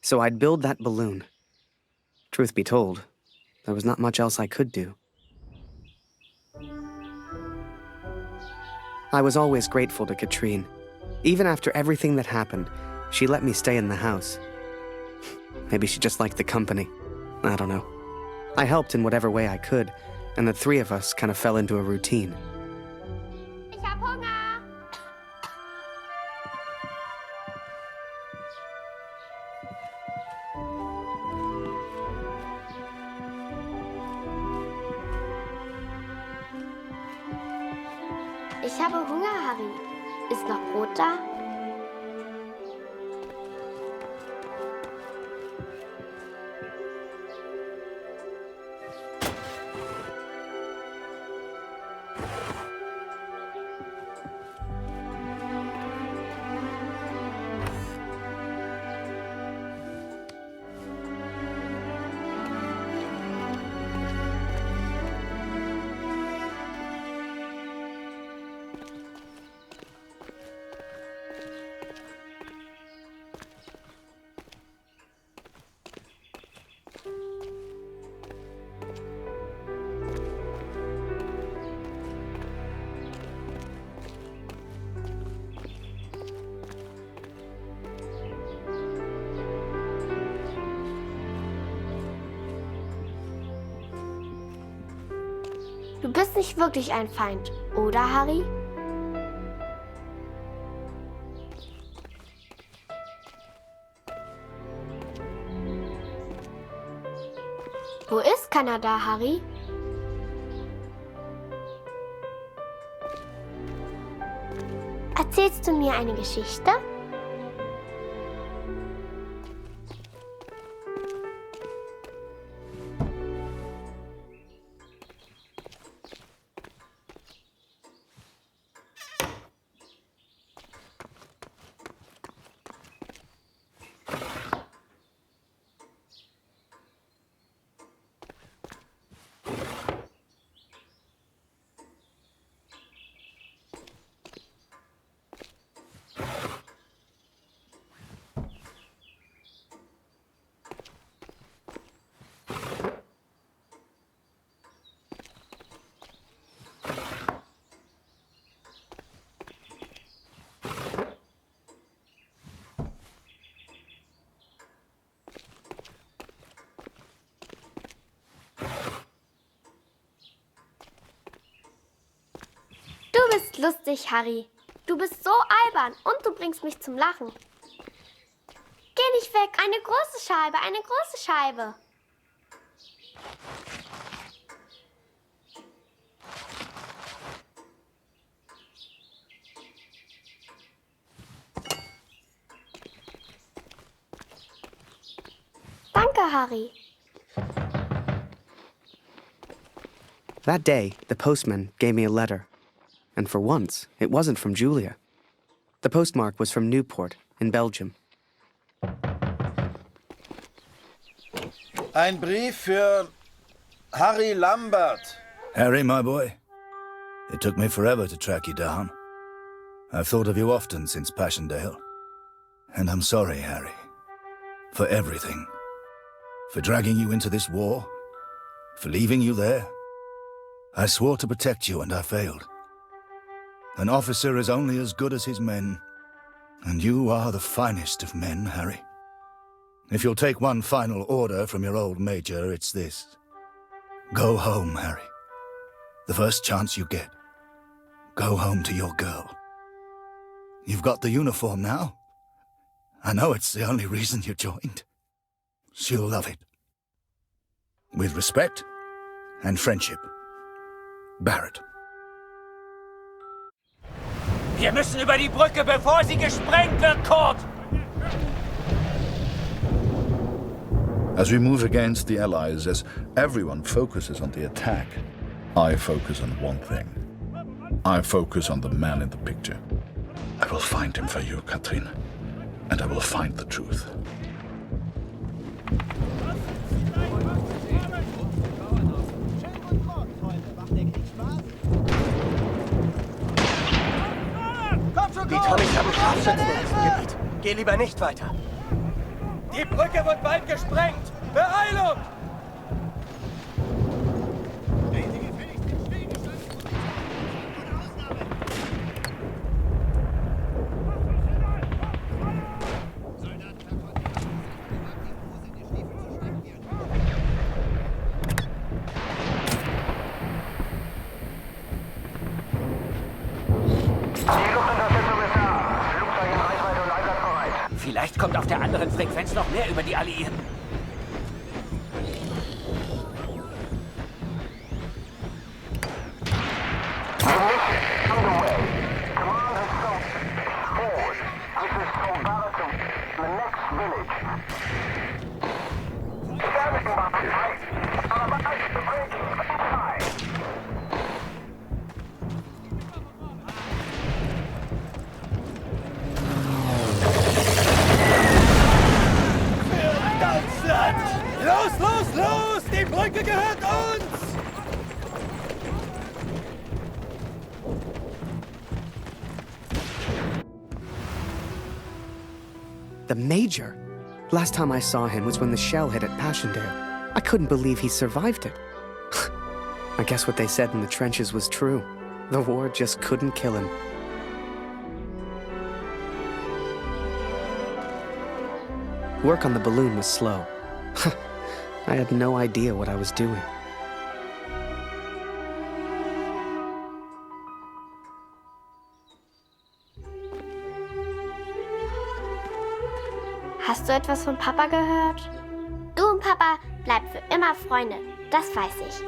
So I'd build that balloon. Truth be told, there was not much else I could do. I was always grateful to Katrine. Even after everything that happened, she let me stay in the house. Maybe she just liked the company. I don't know. I helped in whatever way I could, and the three of us kind of fell into a routine. Ich hab Hunger! Ich habe Hunger, Harry. Ist noch Brot da? Du bist nicht wirklich ein Feind, oder, Harry? Wo ist Kanada, Harry? Erzählst du mir eine Geschichte? Du bist lustig, Harry. Du bist so albern und du bringst mich zum Lachen. Geh nicht weg, eine große Scheibe, eine große Scheibe. Danke, Harry. That day, the postman gave me a letter. And for once, it wasn't from Julia. The postmark was from Newport, in Belgium. Ein Brief für Harry Lambert. Harry, my boy. It took me forever to track you down. I've thought of you often since Passchendaele. And I'm sorry, Harry. For everything. For dragging you into this war. For leaving you there. I swore to protect you and I failed. An officer is only as good as his men. And you are the finest of men, Harry. If you'll take one final order from your old major, it's this. Go home, Harry. The first chance you get. Go home to your girl. You've got the uniform now. I know it's the only reason you joined. She'll love it. With respect and friendship. Barrett. Wir müssen über die Brücke, bevor sie gesprengt wird, Kurt! As we move against the Allies, as everyone focuses on the attack, I focus on one thing. I focus on the man in the picture. I will find him for you, Katrine. And I will find the truth. Die Tommies haben Scharfschützen in diesem Gebiet. Geh lieber nicht weiter. Die Brücke wird bald gesprengt! Beeilung! Vielleicht kommt auf der anderen Frequenz noch mehr über die Alliierten. Los, los, los! Die Brücke gehört uns! The Major? Last time I saw him was when the shell hit at Passchendaele. I couldn't believe he survived it. I guess what they said in the trenches was true. The war just couldn't kill him. Work on the balloon was slow. I had no idea what I was doing. Hast du etwas von Papa gehört? Du und Papa bleibt für immer Freunde, das weiß ich.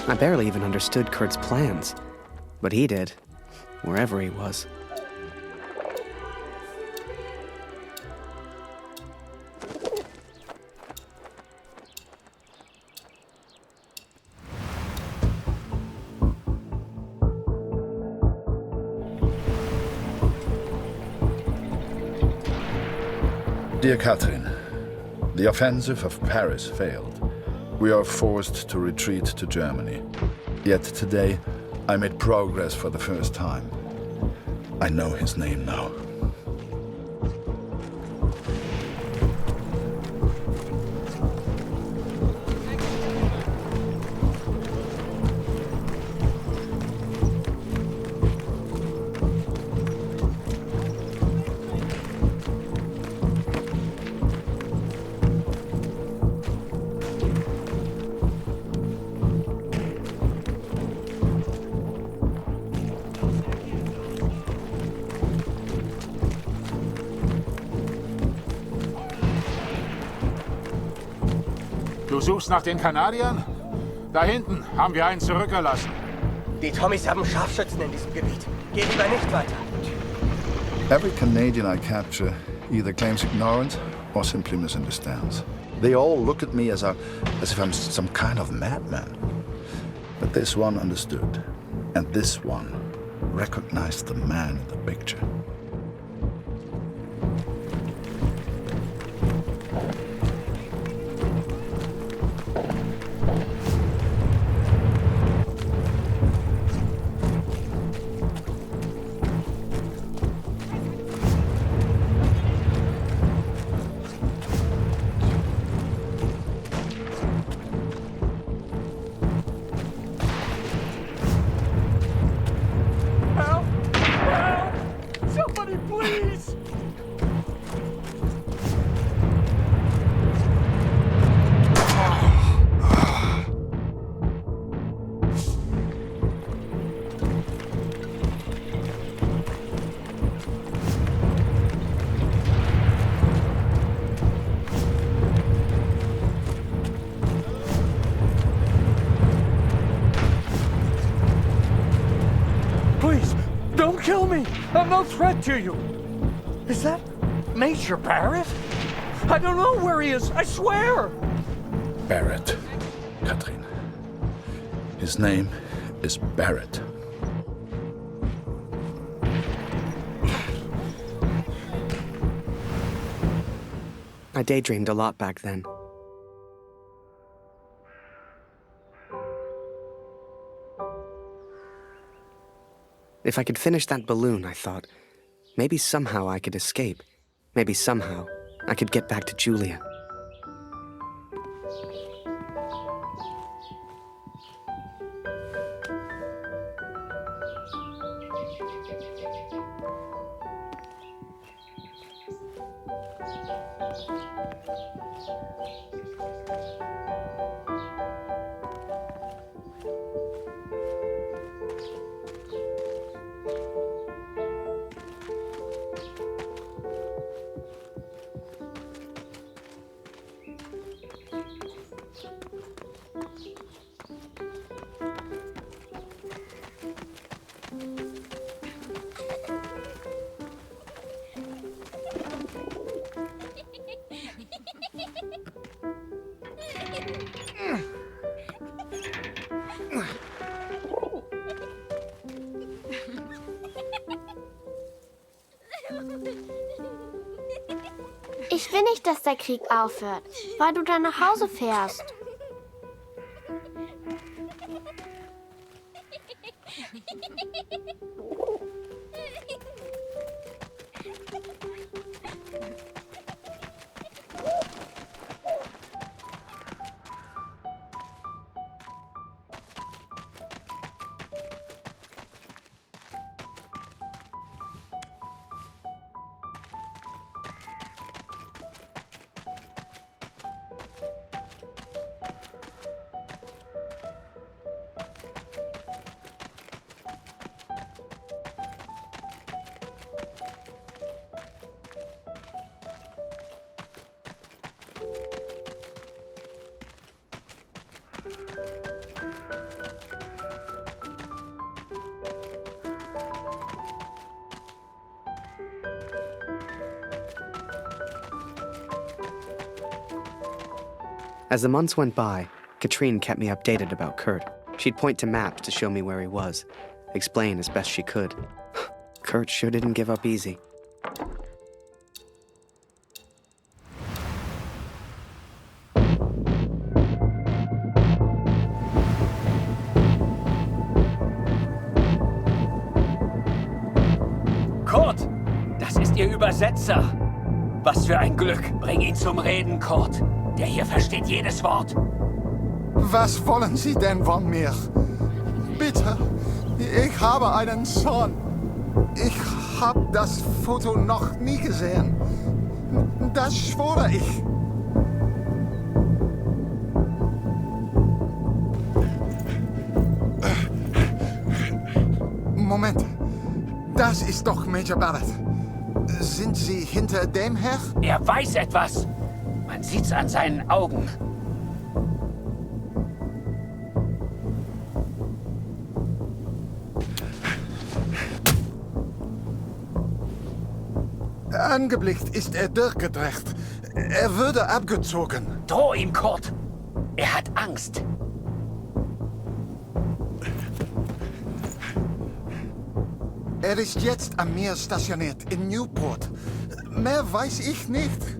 I barely even understood Kurt's plans, but he did, wherever he was. Dear Catherine, the offensive of Paris failed. We are forced to retreat to Germany. Yet today, I made progress for the first time. I know his name now. Du suchst nach den Kanadiern? Da hinten haben wir einen zurückgelassen. Die Tommys haben Scharfschützen in diesem Gebiet. Geh lieber nicht weiter. Every Canadian I capture either claims ignorance or simply misunderstands. They all look at me as if I'm some kind of madman. But this one understood, and this one recognized the man in the picture. kill me! I'm no threat to you! Is that Major Barrett? I don't know where he is, I swear! Barrett, Katrin. His name is Barrett. I daydreamed a lot back then. If I could finish that balloon, I thought, maybe somehow I could escape. Maybe somehow I could get back to Julia. Ich will nicht, dass der Krieg aufhört, weil du dann nach Hause fährst. As the months went by, Katrine kept me updated about Kurt. She'd point to maps to show me where he was, explain as best she could. Kurt sure didn't give up easy. Kurt, das ist Ihr Übersetzer. Was für ein Glück. Bring ihn zum Reden, Kurt. Der hier versteht jedes Wort. Was wollen Sie denn von mir? Bitte, ich habe einen Sohn. Ich habe das Foto noch nie gesehen. Das schwöre ich. Moment, das ist doch Major Barrett. Sind Sie hinter dem Herr? Er weiß etwas. Man sieht's an seinen Augen. Angeblickt ist er durchgedreht. Er würde abgezogen. Droh ihm, Kurt. Er hat Angst. Er ist jetzt am Meer stationiert, in Newport. Mehr weiß ich nicht.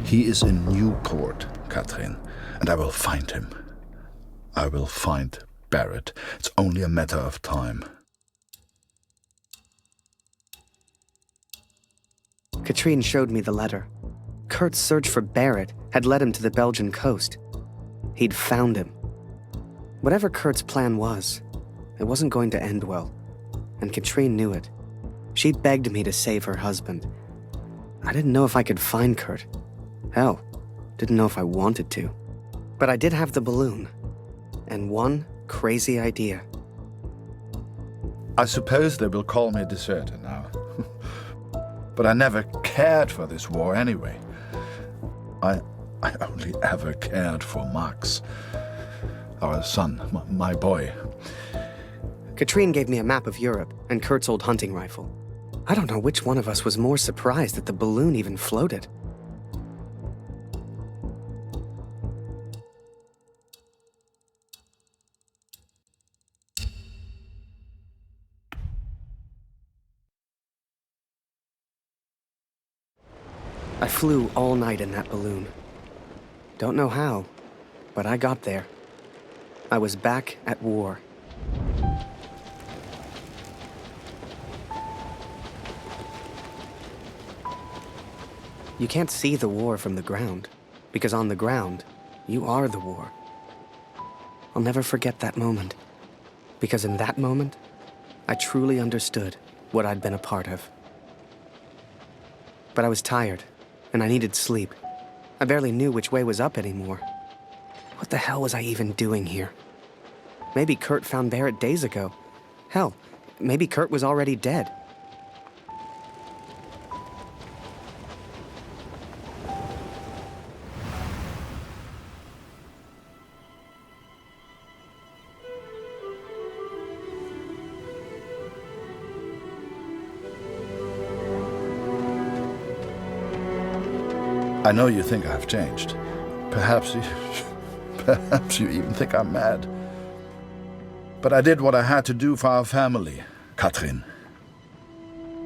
He is in Newport, Katrin, and I will find him. I will find Barrett. It's only a matter of time. Katrine showed me the letter. Kurt's search for Barrett had led him to the Belgian coast. He'd found him. Whatever Kurt's plan was, it wasn't going to end well, and Katrine knew it. She'd begged me to save her husband. I didn't know if I could find Kurt. Hell, didn't know if I wanted to. But I did have the balloon, and one crazy idea. I suppose they will call me a deserter now. But I never cared for this war anyway. I only ever cared for Max. Our son, my boy. Katrine gave me a map of Europe and Kurt's old hunting rifle. I don't know which one of us was more surprised that the balloon even floated. I flew all night in that balloon. Don't know how, but I got there. I was back at war. You can't see the war from the ground, because on the ground, you are the war. I'll never forget that moment, because in that moment, I truly understood what I'd been a part of. But I was tired, and I needed sleep. I barely knew which way was up anymore. What the hell was I even doing here? Maybe Kurt found Barrett days ago. Hell, maybe Kurt was already dead. I know you think I've changed. Perhaps you even think I'm mad. But I did what I had to do for our family, Katrin.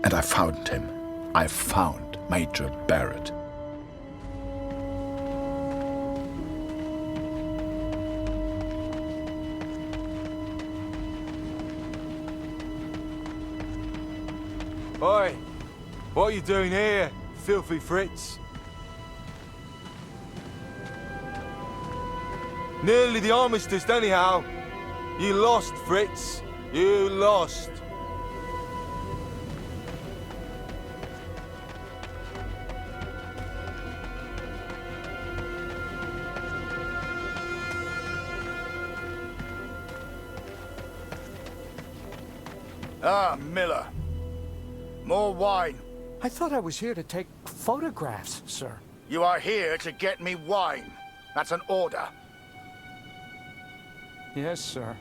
And I found him. I found Major Barrett. Oi! What are you doing here, filthy Fritz? Nearly the armistice, anyhow. You lost, Fritz. You lost. Ah, Miller. More wine. I thought I was here to take photographs, sir. You are here to get me wine. That's an order. Yes, sir.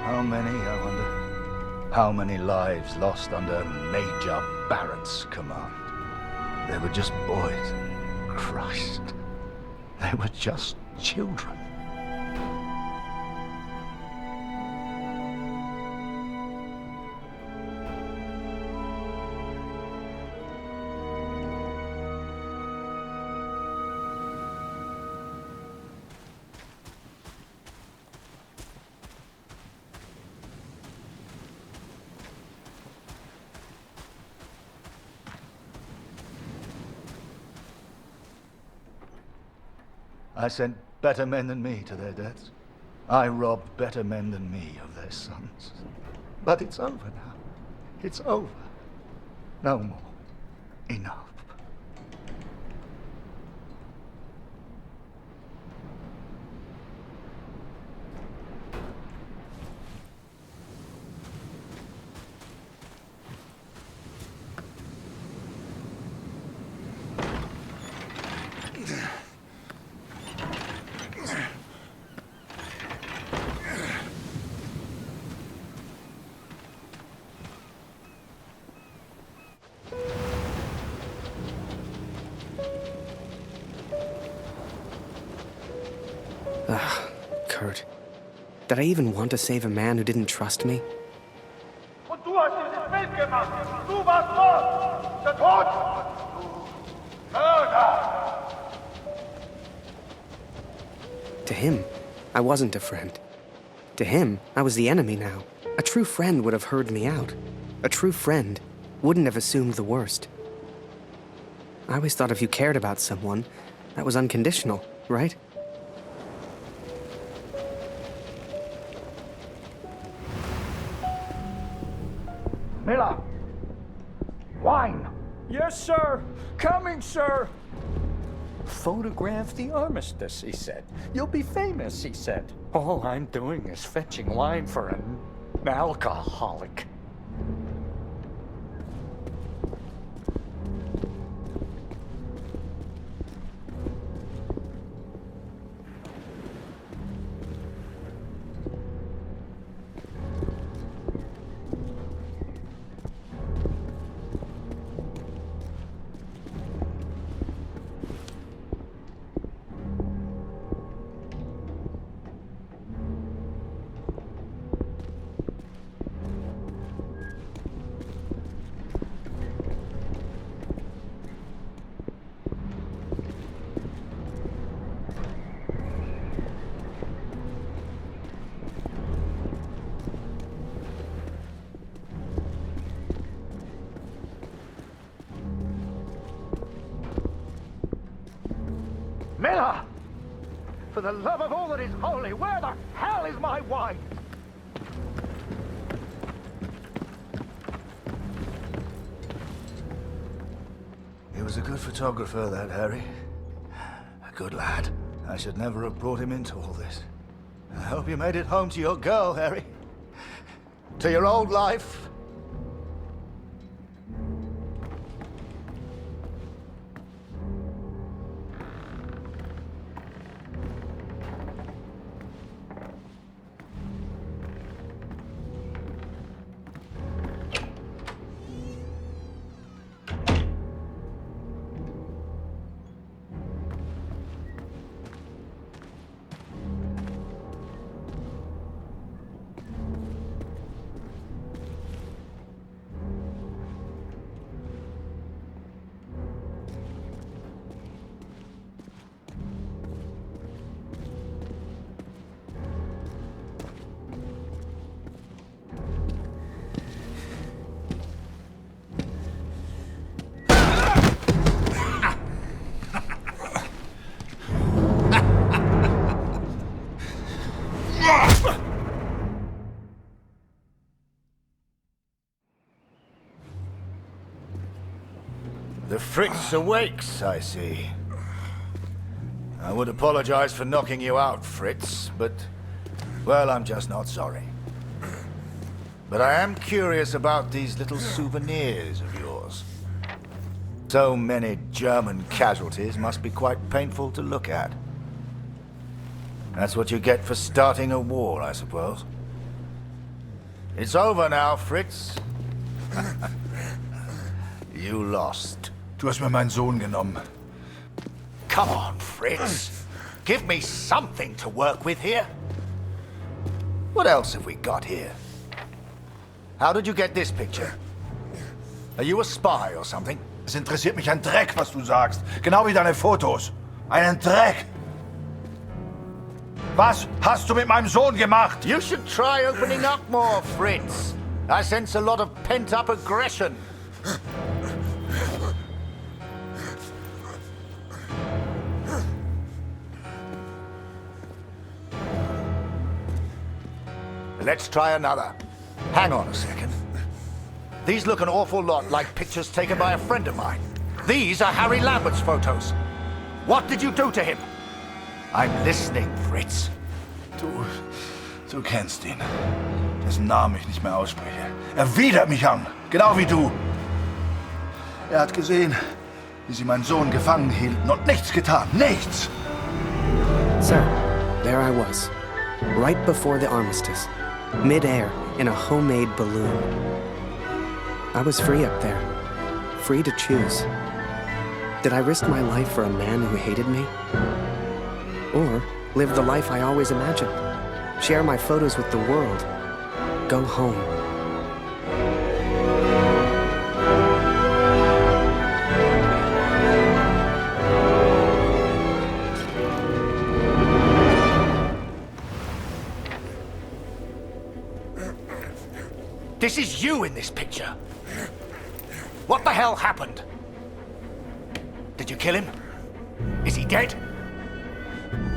How many, I wonder? How many lives lost under Major Barrett's command? They were just boys. Christ. They were just children. I sent better men than me to their deaths. I robbed better men than me of their sons. But it's over now. It's over. No more. Enough. Kurt. Did I even want to save a man who didn't trust me? Und du hast dieses Bild gemacht. Du warst Mord. Der Tod. Mörder. To him, I wasn't a friend. To him, I was the enemy now. A true friend would have heard me out. A true friend wouldn't have assumed the worst. I always thought if you cared about someone, that was unconditional, right? Miller! Wine! Yes, sir! Coming, sir! Photograph the armistice, he said. You'll be famous, he said. All I'm doing is fetching wine for an alcoholic. Miller! For the love of all that is holy, where the hell is my wine? He was a good photographer, that Harry. A good lad. I should never have brought him into all this. I hope you made it home to your girl, Harry. To your old life. The Fritz awakes, I see. I would apologize for knocking you out, Fritz, but, well, I'm just not sorry. But I am curious about these little souvenirs of yours. So many German casualties must be quite painful to look at. That's what you get for starting a war, I suppose. It's over now, Fritz. You lost. Du hast mir meinen Sohn genommen. Come on, Fritz. Give me something to work with here. What else have we got here? How did you get this picture? Are you a spy or something? Es interessiert mich ein Dreck, was du sagst. Genau wie deine Fotos. Einen Dreck. Was hast du mit meinem Sohn gemacht? You should try opening up more, Fritz. I sense a lot of pent-up aggression. Let's try another. Hang on a second. These look an awful lot like pictures taken by a friend of mine. These are Harry Lambert's photos. What did you do to him? I'm listening, Fritz. Du kennst ihn. Dessen Namen ich nicht mehr ausspreche. Er widert mich an, genau wie du. Er hat gesehen, wie sie meinen Sohn gefangen hielten und nichts getan. Nichts! So, there I was, right before the armistice, mid-air in a homemade balloon. I was free up there, free to choose. Did I risk my life for a man who hated me? Or live the life I always imagined? Share my photos with the world? Go home? This is you in this picture. What the hell happened? Did you kill him? Is he dead?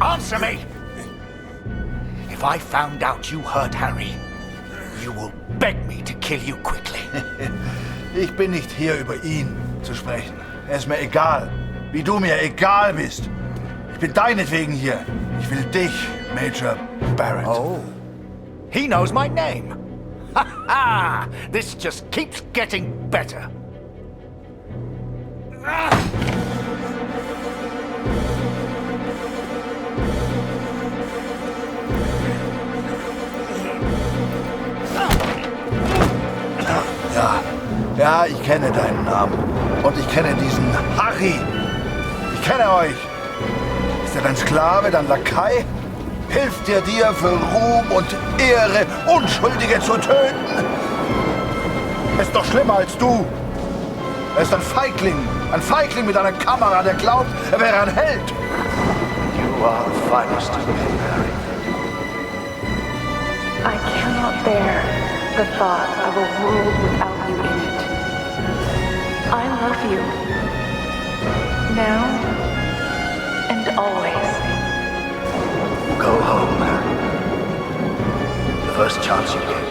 Answer me! If I found out you hurt Harry, you will beg me to kill you quickly. Ich bin nicht hier, über ihn zu sprechen. Er ist mir egal, wie du mir egal bist. Ich bin deinetwegen hier. Ich will dich, Major Barrett. Oh, he knows my name. Ha ha! This just keeps getting better. Ja, ich kenne deinen Namen. Und ich kenne diesen Harry. Ich kenne euch. Ist er dein Sklave, dein Lakai? Hilft er dir für Ruhm und Ehre, Unschuldige zu töten? Er ist doch schlimmer als du. Er ist ein Feigling mit einer Kamera, der glaubt, er wäre ein Held. You are the finest of men, Harry. I cannot bear the thought of a world without you in it. I love you. Now and always. Go home, Harry. The first chance you get.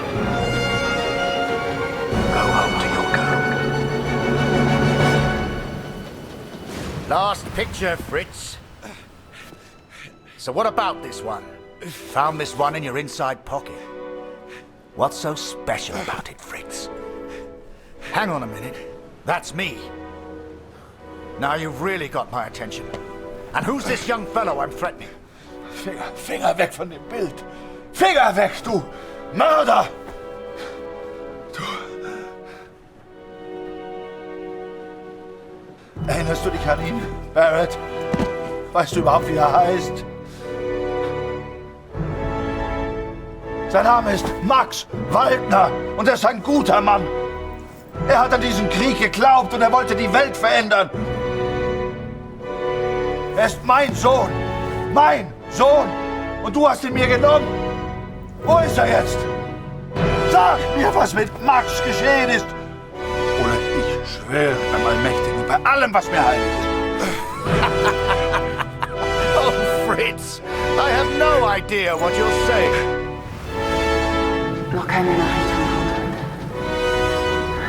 Go home to your girl. Last picture, Fritz. So what about this one? Found this one in your inside pocket. What's so special about it, Fritz? Hang on a minute. That's me. Now you've really got my attention. And who's this young fellow I'm threatening? Finger weg von dem Bild. Finger weg, du Mörder! Erinnerst du dich an ihn, Barrett? Weißt du überhaupt, wie er heißt? Sein Name ist Max Waldner und er ist ein guter Mann. Er hat an diesen Krieg geglaubt und er wollte die Welt verändern. Er ist mein Sohn. Mein Sohn. Und du hast ihn mir genommen. Wo ist er jetzt? Sag mir, was mit Max geschehen ist. Oder ich schwöre beim Allmächtigen, bei allem, was mir heilig ist. Oh, Fritz, I have no idea what you're saying. Noch keine Nachricht vom Hauptmann.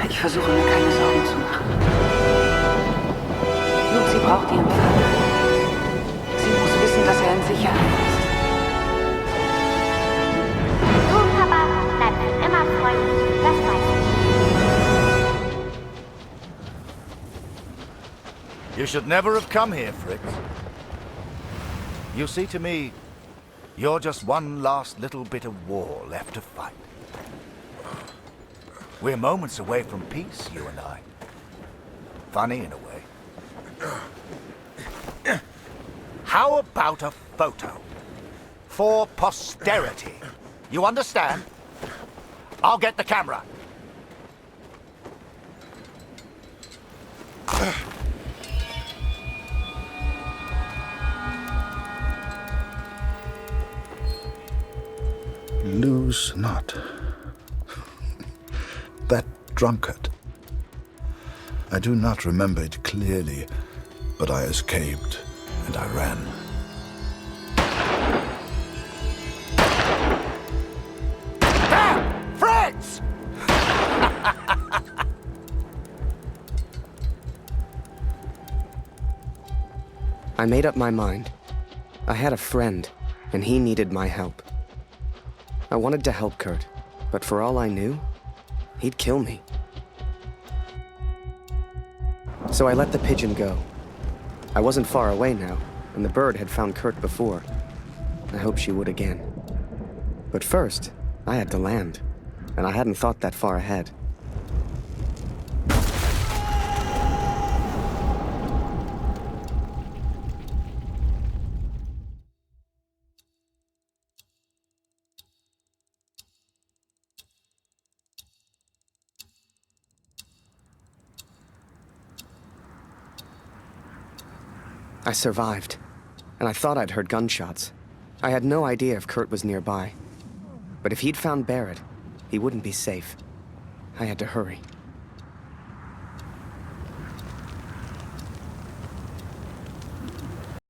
Ich versuche mir keine Sorgen zu machen. Lucy braucht ihren Vater. Sie muss wissen, dass er in Sicherheit ist. Du und Papa bleiben immer Freunde. Das weiß ich. You should never have come here, Fritz. You see, to me, you're just one last little bit of war left to fight. We're moments away from peace, you and I. Funny in a way. How about a photo? For posterity. You understand? I'll get the camera. Lose not. That drunkard. I do not remember it clearly, but I escaped and I ran. Damn! Fritz! I made up my mind. I had a friend, and he needed my help. I wanted to help Kurt, but for all I knew, he'd kill me. So I let the pigeon go. I wasn't far away now, and the bird had found Kurt before. I hoped she would again. But first, I had to land, and I hadn't thought that far ahead. I survived, and I thought I'd heard gunshots. I had no idea if Kurt was nearby. But if he'd found Barrett, he wouldn't be safe. I had to hurry.